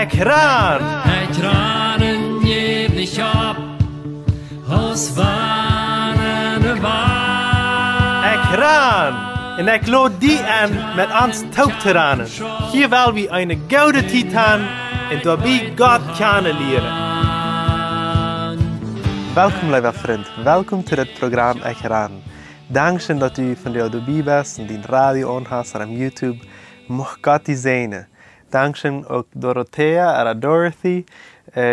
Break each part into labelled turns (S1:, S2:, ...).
S1: Ekran!
S2: Ekranen geef dich op, als wanneer waar.
S1: Ekran! En ik lood die aan met ons touwteranen. Hier wil we een gouden titan en daarbij God kennen leren. Welkom, lieve vriend. Welkom to dit programma Ekran. Dankzij dat u van de erbij bent en die radio aanhast en op YouTube. Mocht God die zegenen. Dankzij ook Dorothea en Dorothy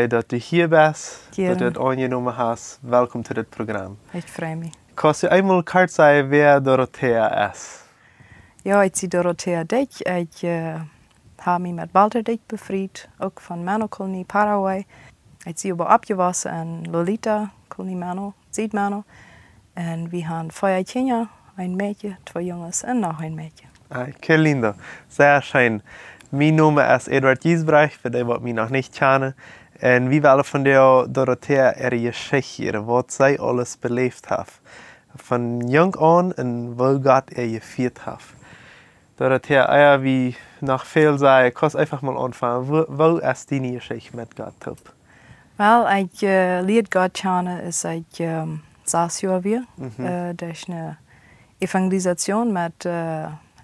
S1: dat u hier bent. Dat u het aangenomen hebt. Welkom to dit programma.
S3: Ik vrij me.
S1: Kan u eenmaal kort zeggen wie Dorothea is?
S3: Ja, ik zie Dorothea Dijk. Ik heb me met Walter Dijk bevriend, ook van Mano-kolonie Paraguay. Ik zie op opgewassen en Lolita, kolonie Mano, Ziet-Mano. En we hebben 4 kinderen, een meisje, 2 jongens en nog een meisje.
S1: Qué lindo. Sehr schön. Mijn naam is Edward Giesbrecht, voor die wat mij nog niet kennen. En we willen van jou, Dorothea, je geschichte, wat zij alles beleefd heeft. Van jong aan en wat God je gevierd heeft. Dorothea, ja, wie nog veel zei, ik kan einfach mal aanvangen. Wat is die geschichte met God op?
S3: Wel, ik leer God kennen, is ik 6 jaar weer. Dat is een evangelisatie met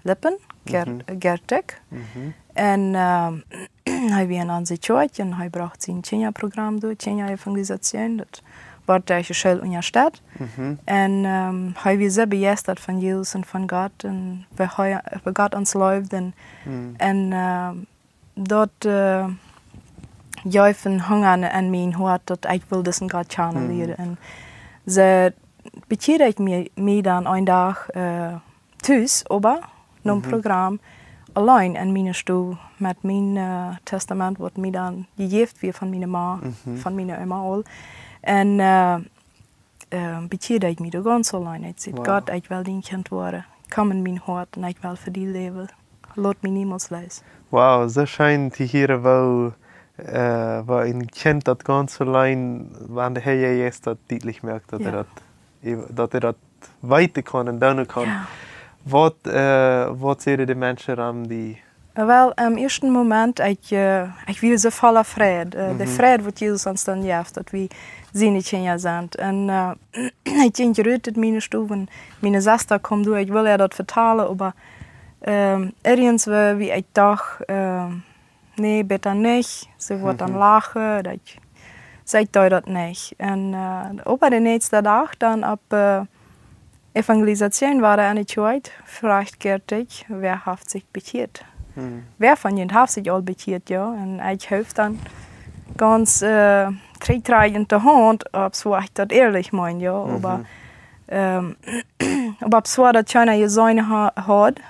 S3: Lippen, Gertek. En hij was aan zijn church en hij bracht zijn Kenia-programma door, Kenia-evangelisatie. Dat wordt daar geschil ondersteunt. En hij was zeer begeisterd van Jezus en van God en wie God ons läuft. En dat juichen hangen aan mijn hart dat ik wil deze God kennen leren. En ze bekeerde ik me dan een dag thuis, ober, naar een programma. Alleen in mijn stoel met mijn testament wat mij dan gegeven werd van mijn ma, van mijn oma al. En bekeerde ik me de ganz alleen. Ik zei, God, ik wil die kind worden. Kom in mijn hart en ik wil voor die leven. Laat me niemals los.
S1: Wauw, zo schön te horen waar een kind dat ganz alleen, wanneer hij Jezus dat duidelijk merkt, dat dat weten kan en doen kan.
S3: Ja.
S1: Wat zeiden de mensen aan die?
S3: Wel, im eerste moment, ik wil zo voller vrede. De vrede wat Jezus ons dan geeft, dat we zijn kinderen zijn. En ik denk gerust in mijn stoel en mijn zuster komt door. Ik wil haar dat vertalen, maar ergens wie ik dacht, nee, beter niet. Ze wordt dan lachen, dat zei dat niet. En op de nächste dag dan op Evangelisatie waren aan het uit, vraagt Gertig, wer heeft zich bekeerd? Wer van jullie heeft zich al bekeerd, ja? En ik heb dan ganz in de hand, op zo ik dat eerlijk meen, ja. Maar op zo dat je je zoon had,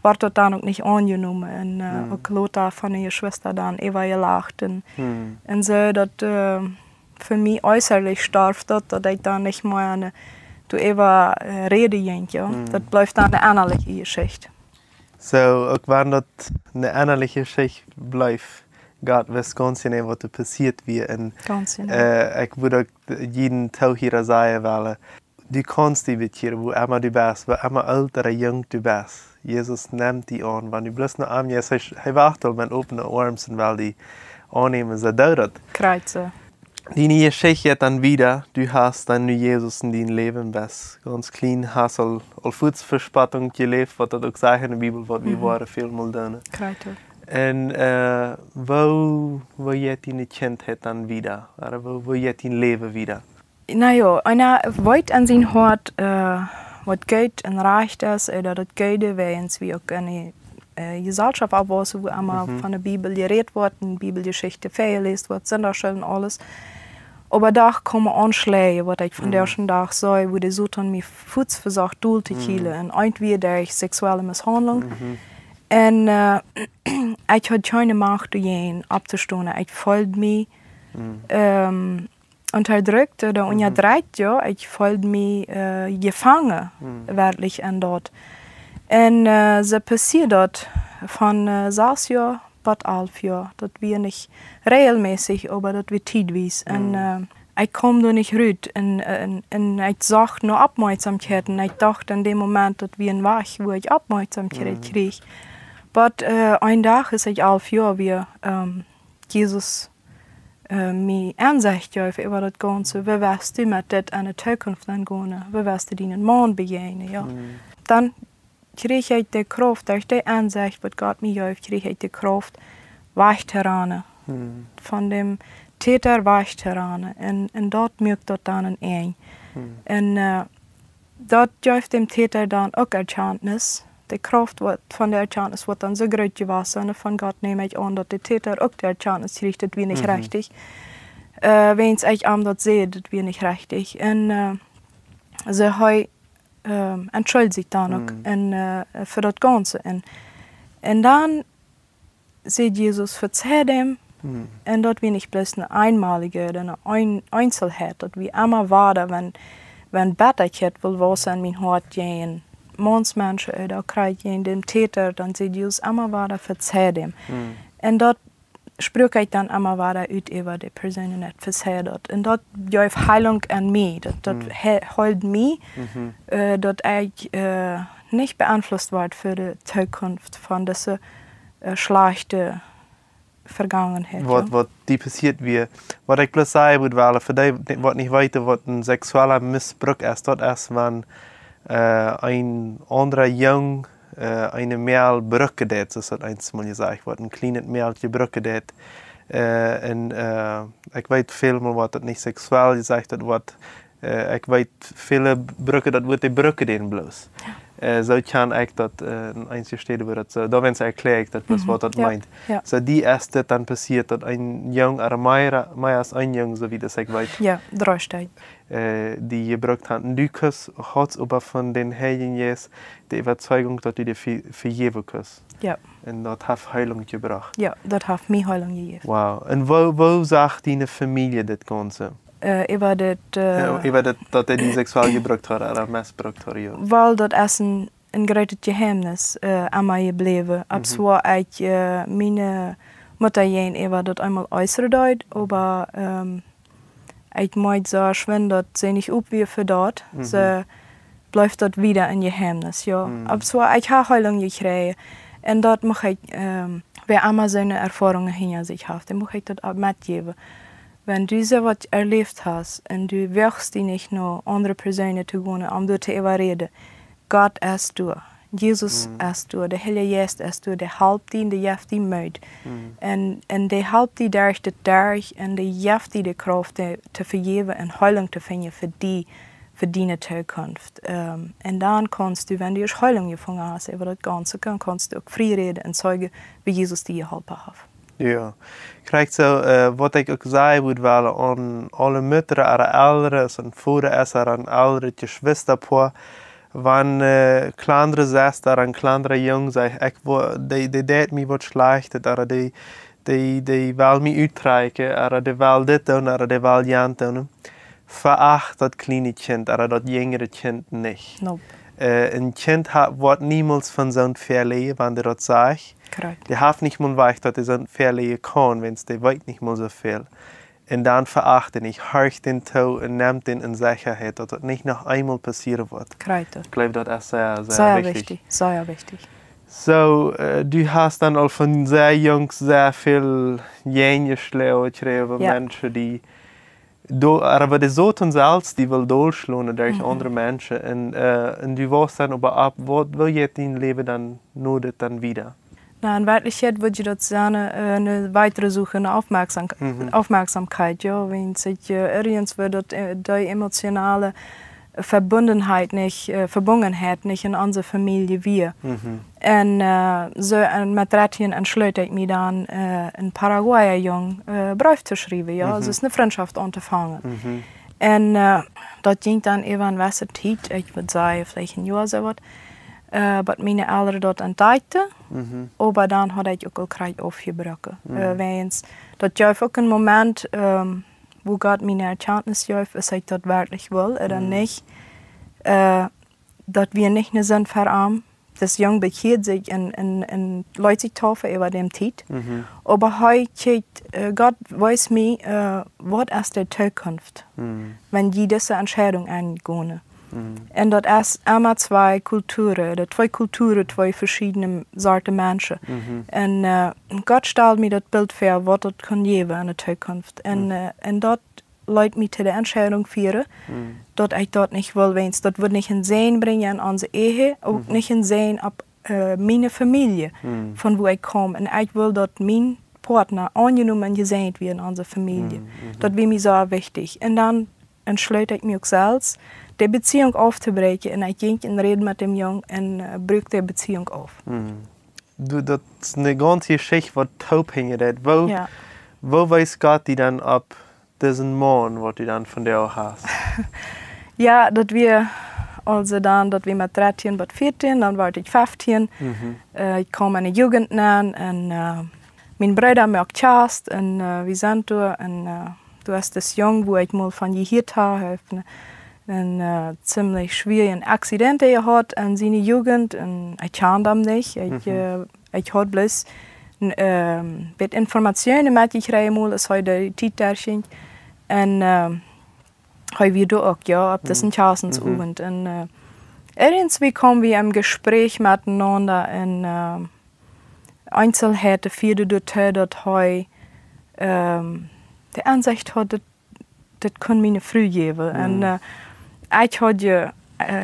S3: wordt dat dan ook niet aangenomen. En ook Lothar van je Schwester dan even gelacht. En zo dat voor mij äußerlich starf dat ik dan niet meer toen even reden ging, ja. Dat blijft dan een innerlijke geschichte.
S1: Zo, ook wanneer dat een innerlijke geschichte blijft, God wist ganz genau wat er passiert weer. En ik moet ook jeden touw hier zeggen willen, du kannst die bekeren, wo immer du bist, wo immer alt oder jong du bist. Jezus neemt die aan, wanneer du bloß noch aan je zegt, hij wacht al met opene armen en wil die aannemen, ze doet dat.
S3: Kreuzen.
S1: Die Geschichte dann wieder, du hast dann nu Jesus in dein Leben bist. Ganz klein hast al Fußverspattung gelebt, was das auch sagt in der Bibel, was wir waren viel mal drin.
S3: Kreuzen.
S1: En wo jet deine Kindheit dann wieder? Oder wo jet dein Leben wieder?
S3: Nou einer weet aan zijn hart wat Geld en recht is, dat het Geld wegens wie ook een Gesellschaft abwasser, wo immer von der Bibel geredet wird, Bibelgeschichte vorgelesen wird, Sonderschule und alles. Aber da kommen Anschläge, was ich von der ersten Tag sage, wo die Satan mich Fuß versucht, durch zu killen. Und irgendwie durch sexuelle Misshandlung. Und ich hatte keine Macht, dagegen abzustehen. Ich fühlte mich unterdrückt oder unterdrückt, ja. Ich fühlte mich gefangen, wirklich, in dort. En ze passiert dat van 6 jaar tot 11 jaar. Dat wir nicht regelmäßig, aber dat wir tidvis. En ich kom er nicht uit. En ich zag nur Aufmerksamkeit. En ich dachte in dem Moment, dat wir ein Weg, wo ich Aufmerksamkeit krieg. Aber ein Tag ist ich 11 Jahre, wir Jesus mir Ansicht über das Ganze, wie wirst du mit das in der Zukunft angehen, wie wirst du deinen Mann begegnen, ja. Dann krieg ich die Kraft, durch die Ansicht, was Gott mir hilft, krieg ich die Kraft, weicht heran, von dem Täter weicht heran, und dort mögt dort dann ein. Und dort hilft dem Täter dann auch Erkenntnis. Die Kraft von der Erkenntnis wird dann so groß gewesen, und von Gott nehme ich an, dass der Täter auch die Erkenntnis kriegt, das wäre nicht richtig. Wenn es euch am dort seht, das wäre nicht richtig. Und so entschuldigt sich dann auch für das Ganze. Und dann sieht Jesus, verzeih dem, und dort wäre nicht bloß eine einmalige oder eine Einzelheit, das wie immer war, wenn Bitterkeit will was in mein Hart gehen, Mannsmenschen oder kriegt den Täter, dann sieht Jesus immer weiter, verzeih dem. Und dort spricht ich dann immer weiter ut über die Person nicht verzeih dort. Und dort gibt Heilung an mich, dort hält mich, dort ich nicht beeinflusst wird für die Zukunft von dieser schlechten Vergangenheit.
S1: Wat die passiert wie. Wat ik bloß sagen würde, weil für die, was nicht weiter, was ein sexueller Missbrauch ist, dort ist, wenn ein anderer Jung eine Mädel brücken det, das hat einmal gesagt, was ein kleines Mädchen brücken det. Und ich weiß viel mal, was das nicht sexuell gesagt hat, was ich weiß viele Brücken, das wird die Brücken den bloß. So kann ich das in einzelnen Städten wird so, da wenn es erklärt, das was das meint. So die erste dann passiert, dass ein Jung oder mehr als ein Jung, so wie das ich weiß.
S3: Ja, drei Stück.
S1: Die gebraucht haben, Lukas hat aber von den Heiligen die Überzeugung, dass die vergeben können.
S3: Ja.
S1: Und das hat Heilung gebracht.
S3: Ja, das hat mir Heilung gegeben.
S1: Wow. Und wo sagt deine Familie das Ganze?
S3: Über das...
S1: über das, dass er die sexuell gebraucht hat oder missbraucht hat, ja.
S3: Weil das ist ein großes Geheimnis an mir geblieben. Ab so ich meine Mutter über das einmal äußert, aber ich möchte so schwimmen, dass sie nicht auf wie für dort. So bleibt dort wieder ein Geheimnis, ja. Ab so ich habe Heilung gekriegt. Und dort mache ich, wer einmal seine Erfahrungen hinter sich hat, dann muss ich das auch mitgeben. Wenn du so etwas erlebt hast und du wirkst die nicht nur andere Personen zu gehen, um du zu überreden, Gott ist du, Jesus ist du, der Heilige Geist ist du, der hilft dir, der gibt dir Mut. Und der hilft dir durch das durch und der gibt dir die Kraft zu vergeben und Heilung zu finden für deine Zukunft. Und dann kannst du, wenn du Heilung gefunden hast über das Ganze, dann kannst du auch frei reden und zeigen, wie Jesus dir geholfen hat.
S1: Ja, krijgt zo, wat ik ook zei, moet wel aan alle moeders, aan ouderen, aan voeders, aan oudere geschwisterpaar, wanneer kleinere zuster en kleinere jong zei, die deed me wat slecht, die wil me uitreiken, die wil dit doen, die wil jan doen. Veracht dat kleine kind, dat jongere kind niet.
S3: Nope.
S1: Een kind wordt niemals van zo'n verleden, wanneer dat zegt.
S3: Correct.
S1: Die hat nicht mal weich, dass sie verlieren kann, wenn sie weiß nicht mal so viel. Und dann verachten ich, horcht den Tau und nimmt den in Sicherheit, dass das nicht noch einmal passieren wird.
S3: Correct.
S1: Ich glaube, das ist sehr, sehr,
S3: sehr
S1: wichtig.
S3: wichtig. Sehr wichtig.
S1: So, du hast dann auch von sehr jung sehr viel Genius über Menschen, die aber die Soten selbst, die will durchschlagen durch andere Menschen. Und du weißt dann aber ab, wo geht dein Leben dann nur dann wieder?
S3: Na, in Wirklichkeit würde ich das gerne eine weitere Suche nach Aufmerksamkeit. Ja, wenn sich irgendwas wird, die emotionale Verbundenheit nicht in unserer Familie wir. Und so mit 13 entschloss ich mich dann, in Paraguay jung Brief zu schreiben. Ja, es ist eine Freundschaft anzufangen. Und das ging dann über eine gewisse Zeit, ich würde sagen, vielleicht ein Jahr so was. Aber meine Eltern dort entdeckten, aber dann hat ich auch gleich aufgebrochen. Das ist auch ein Moment, wo Gott meine Erkenntnis gibt, dass ich das wirklich will oder nicht. Dass wir nicht nur sind verarmt, das Jung bekehrt sich in Leute taufen über dem Zeit. Aber heute, Gott weiß mir, was ist die Zukunft, wenn die diese Entscheidung eingehen. En dat is immer twee culturen, twee verschillende soorten mensen. En God stelt mir dat Bild voor wat het kan geven in de toekomst. En dat leidt mij tot de entscheidung vieren, dat ik dat niet wil wens. Dat wordt niet een zin brengen in onze ehe, ook niet een zin op mijn familie, van waar ik kom. En ik wil dat mijn partner aangenomen en gezegd wordt in onze familie. Dat is mij zo wichtig. En dan entschluit ik me ook zelfs, de Beziehung aufzubreken. En ik ging in reden met dem Jong en breek de Beziehung auf.
S1: Dat is een ganze Geschichte, wat taubhängen dat. Wo weiß Gott die dan op deze Mann, wat die dan van jou hast?
S3: Ja, dat we also dan, dat we met 13 tot 14, dan werd ik 15. Ik kwam in de Jugend aan en mijn broer maakt Chast en we zijn toen en du hast das Jong, wo ich mal von gehiert habe, einen ziemlich schwierigen Accident gehabt in seiner Jugend und ich kann das nicht. Ich habe bloß mit Informationen mitgekriegt, als heute die Zeit und habe wir auch, ja, ab das in Chassensabend. Und irgendwie kommen wir im Gespräch miteinander in Einzelheiten, für die dass heute de aanzicht had dat kon mij früh geven. En ik had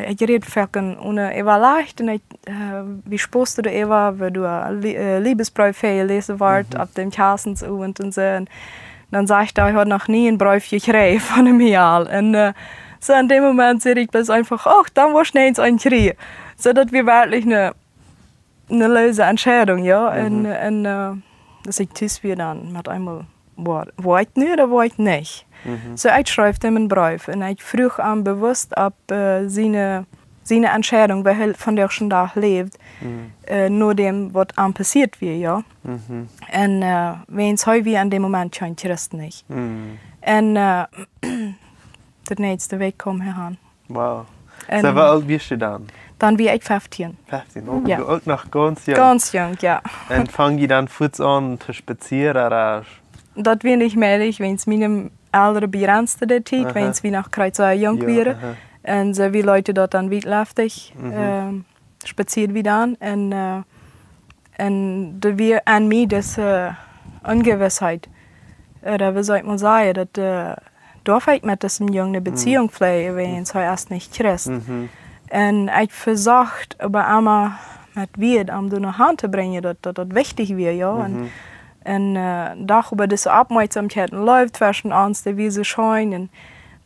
S3: ik reed vaak ohne evaluatie en wie sposte de Eva, waar du Liebesbrief gelezen wordt op dem Kassensabend en zo. En dan zei ik, ik had nog nie een brief gekregen van hem Jahr. En so in dem Moment zei ik dus einfach, ach, dan was niet eens een kriegen. Zodat we wirklich eine löse Entscheidung, ja. En dus ik thuis weer dan met eenmaal. War ich nicht oder war ich nicht? So, ich schreibe ihm einen Brief und ich frage ihn bewusst, ob seine Entscheidung, weil er von der schon da lebt, nur dem, was ihm passiert wird, ja. Und wenn es heute an dem Moment schon Christ nicht. Und der nächste Weg kommt heran.
S1: Wow. So, wie alt bist du dann?
S3: Dann wie ich 15.
S1: 15, oh, ja. Du auch noch ganz jung.
S3: Ganz jung, ja.
S1: Und fang ich dann kurz an zu spazieren oder?
S3: Dat weet ik meer, wenn es meinem älteren Begrenzte der Zeit, wenn es wie nach Kreuzau jung wäre. Und so wie Leute dort dann weitläufig spaziert wieder an. Und da wir an mir diese Ungewissheit, oder wie soll ich mal sagen, dass darf ich mit diesem Jungen eine Beziehung pflegen, wenn es erst nicht kriegt. Und ich versucht, aber einmal mit Wirt, um da nach Hand zu bringen, dass das wichtig wird, ja. En darüber diese Aufmerksamkeiten läuft zwischen uns, die wir so scheuen, und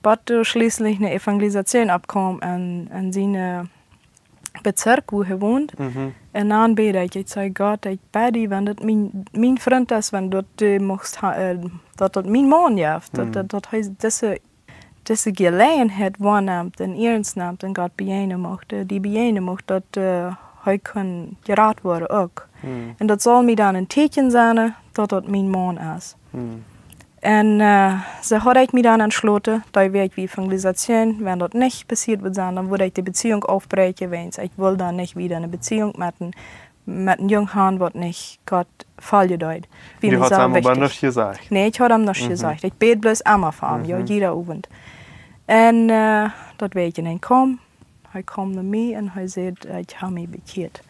S3: bat schließlich eine Evangelisation abkommen an seine Bezirk, wo er wohnt. Und dann bete ich sage Gott, ich bete, wenn das mein Freund ist, wenn das mein Mann ist, dass diese Gelegenheit wahrnimmt und ernst nimmt und Gott bejahen möchte, die bejahen möchte, dass hij kan geraad worden ook. En dat zal mij dan een teken zijn dat dat mijn man is. En zo had ik me dan entschlossen, dat ik wie Evangelisation, wenn dat nicht passiert wird, dann würde ich die Beziehung aufbrechen, wenn ich will dann nicht wieder eine Beziehung mit einem jungen Herrn, was nicht Gott fallen.
S1: Du hast ihm aber nicht gesagt?
S3: Nee, ich habe ihm nicht gesagt. Ich bete bloß einmal für ihn, ja, jeder Abend. En dat weet je niet kom. Hij kwam naar mij en hij zei, ik heb mij bekeerd.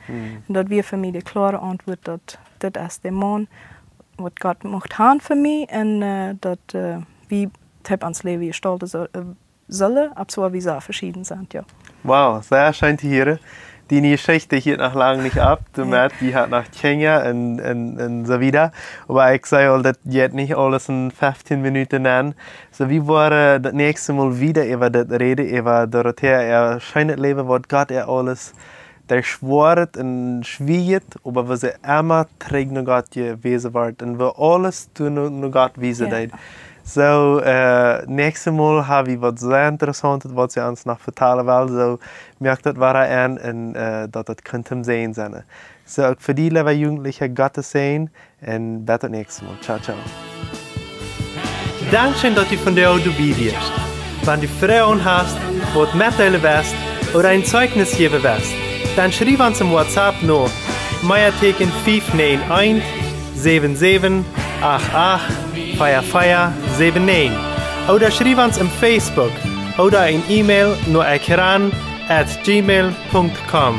S3: En dat weer voor mij de klare antwoord dat dit is de man wat God mocht gaan voor mij en dat wie het ons leven gestalten zullen, op zo wie ze verschieden zijn. Ja.
S1: Wow, sehr schön zu hören. Die Geschichte hielt noch lange nicht ab. Du merkst, die hat noch Kenia und so wieder. Aber ich sage, das geht nicht alles in 15 Minuten an. So, wie war das nächste Mal wieder über das Reden, über Dorothea, ihr schönes Leben, was Gott alles durchschworet und schwiegt, aber was immer trägt noch Gott gewesen wird und wo alles tun noch Gott wiesen wird. So, nächstes Mal habe ich was sehr Interessantes, was sie uns noch vertellen will. So, merkt das war an und dass das könnte sehen sein. So, für die liebe Jugendlichen, Gottes sehen und bis zum nächsten Mal. Ciao, ciao. Dankeschön, dass du von der Auto bist. Wenn du Fragen hast, was mitteilen willst oder ein Zeugnis geben willst, dann schreib uns im WhatsApp noch Meierteken 591 77 88 Fire 79 oder schreib uns im Facebook oder een e-mail naar ekran@gmail.com.